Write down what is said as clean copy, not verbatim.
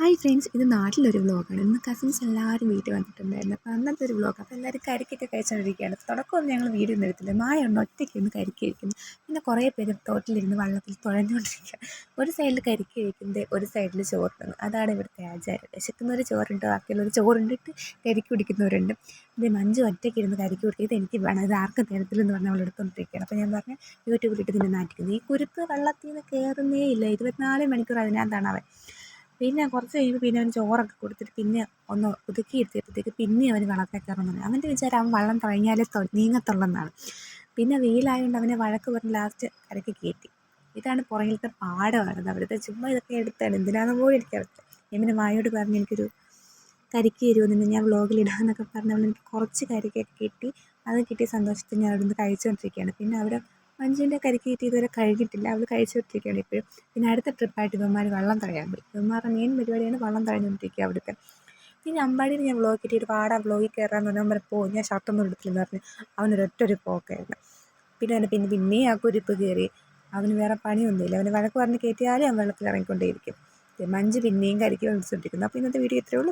Hi friends, ഇത് നാട്ടിലൊരു വ്ളോഗാണ്. ഇന്ന് കസിൻസ് എല്ലാവരും വീട്ടിൽ വന്നിട്ടുണ്ടായിരുന്നു. അപ്പോൾ അന്നത്തെ ഒരു വ്ളോഗ്. അപ്പോൾ എല്ലാവരും കരിക്കൊക്കെ കഴിച്ചുകൊണ്ടിരിക്കുകയാണ്. തുടക്കമൊന്നും ഞങ്ങൾ വീഡിയോ ഒന്നും എടുത്തില്ല. മായുണ്ട് ഒറ്റയ്ക്ക് ഇരുന്ന് കരിക്ക് കഴിക്കുന്നു. പിന്നെ കുറേ പേര് തോട്ടിലിരുന്ന് വള്ളത്തിൽ തുഴഞ്ഞുകൊണ്ടിരിക്കുക. ഒരു സൈഡിൽ കരിക്ക് കഴിക്കുന്നത്, ഒരു സൈഡിൽ ചോറിടുന്നു. അതാണ് ഇവിടുത്തെ ആചാരം. വിശക്കുന്നവർ ചോറുണ്ട്, ബാക്കിയുള്ളവർ ചോറുണ്ടിട്ട് കരിക്ക് കുടിക്കുന്നവരുണ്ട്. ഇത് മഞ്ജു ഒറ്റയ്ക്ക് ഇരുന്ന് കരിക്ക് കുടിക്കുക. ഇത് എനിക്ക് വേണം, ഇത് ആർക്കും തരത്തില്ലെന്ന് പറഞ്ഞ് അവൾ എടുത്തുകൊണ്ടിരിക്കുകയാണ്. അപ്പോൾ ഞാൻ പറഞ്ഞു, യൂട്യൂബിലിട്ട് ഇതിനെ നാട്ടിക്കുന്നത്. ഈ കുരുക്ക് വെള്ളത്തിൽ നിന്ന് കയറുന്നേ ഇല്ല. 24 മണിക്കൂർ അതിനകത്താണ് അവൻ. പിന്നെ കുറച്ച് കഴിയുമ്പോൾ പിന്നെ അവന് ചോറൊക്കെ കൊടുത്തിട്ട് പിന്നെ ഒന്ന് ഒതുക്കി ഇരുത്തിയപ്പോഴത്തേക്ക് പിന്നെ അവന് വെള്ളത്തിൽ കയറണം പറഞ്ഞു. അവൻ്റെ വിചാരം അവൻ വെള്ളം തുടങ്ങിയാലേ നീങ്ങത്തുള്ളെന്നാണ്. പിന്നെ വെയിലായതുകൊണ്ട് അവനെ വഴക്ക് പറഞ്ഞ് ലാസ്റ്റ് കരയ്ക്ക് കയറ്റി. ഇതാണ് പുറകിലത്തെ പാടമായിരുന്നു അവിടുത്തെ. ചുമ്മാ ഇതൊക്കെ എടുത്താണ്, എന്തിനാണെന്ന് പോലും എനിക്കറിയില്ല. ഞാൻ പിന്നെ മായോട് പറഞ്ഞ് എനിക്കൊരു കരിക്ക് തരുമെന്ന്, ഞാൻ വ്ളോഗിലിടാമെന്നൊക്കെ പറഞ്ഞ് അവൾ എനിക്ക് കുറച്ച് കരിക്കൊക്കെ കിട്ടി. അത് കിട്ടിയ സന്തോഷത്തിൽ ഞാൻ അവിടെ നിന്ന് കഴിച്ചുകൊണ്ടിരിക്കുകയാണ്. പിന്നെ അവിടെ മഞ്ജുവിൻ്റെ കരിക്ക് കിട്ടി ഇതുവരെ കഴിഞ്ഞിട്ടില്ല, അവൾ കഴിച്ചുകൊണ്ടിരിക്കുകയാണ് ഇപ്പോഴും. പിന്നെ അടുത്ത ട്രിപ്പായിട്ട് ഇവന്മാർ വെള്ളം തടയാൻ പോയി. ഇവന്മാരുടെ മെയിൻ പരിപാടിയാണ് വെള്ളം തടഞ്ഞുകൊണ്ടിരിക്കുക അവിടുത്തെ. പിന്നെ അമ്പാടിയിൽ ഞാൻ വ്ളോഗ് കിട്ടിയിട്ട് പാടാ വ്ളോഗിൽ കയറാമെന്ന് പറഞ്ഞാൽ അവൻ പോകും, ഞാൻ ഷർട്ടൊന്നും എടുത്തില്ലെന്ന് പറഞ്ഞ് അവനൊരൊറ്റൊരു പോക്കായിരുന്നു. പിന്നെയും ആ കുരിപ്പ് കയറി. അവന് വേറെ പണിയൊന്നുമില്ല. അവന് വഴക്ക് പറഞ്ഞ് കയറ്റിയാലും അവൻ വെള്ളത്തിൽ ഇറങ്ങിക്കൊണ്ടേയിരിക്കും. മഞ്ജു പിന്നെയും കരിക്ക് വിളിച്ചുകൊണ്ടിരിക്കുന്നു. അപ്പോൾ ഇന്നത്തെ വീഡിയോ ഇത്രയേ ഉള്ളൂ.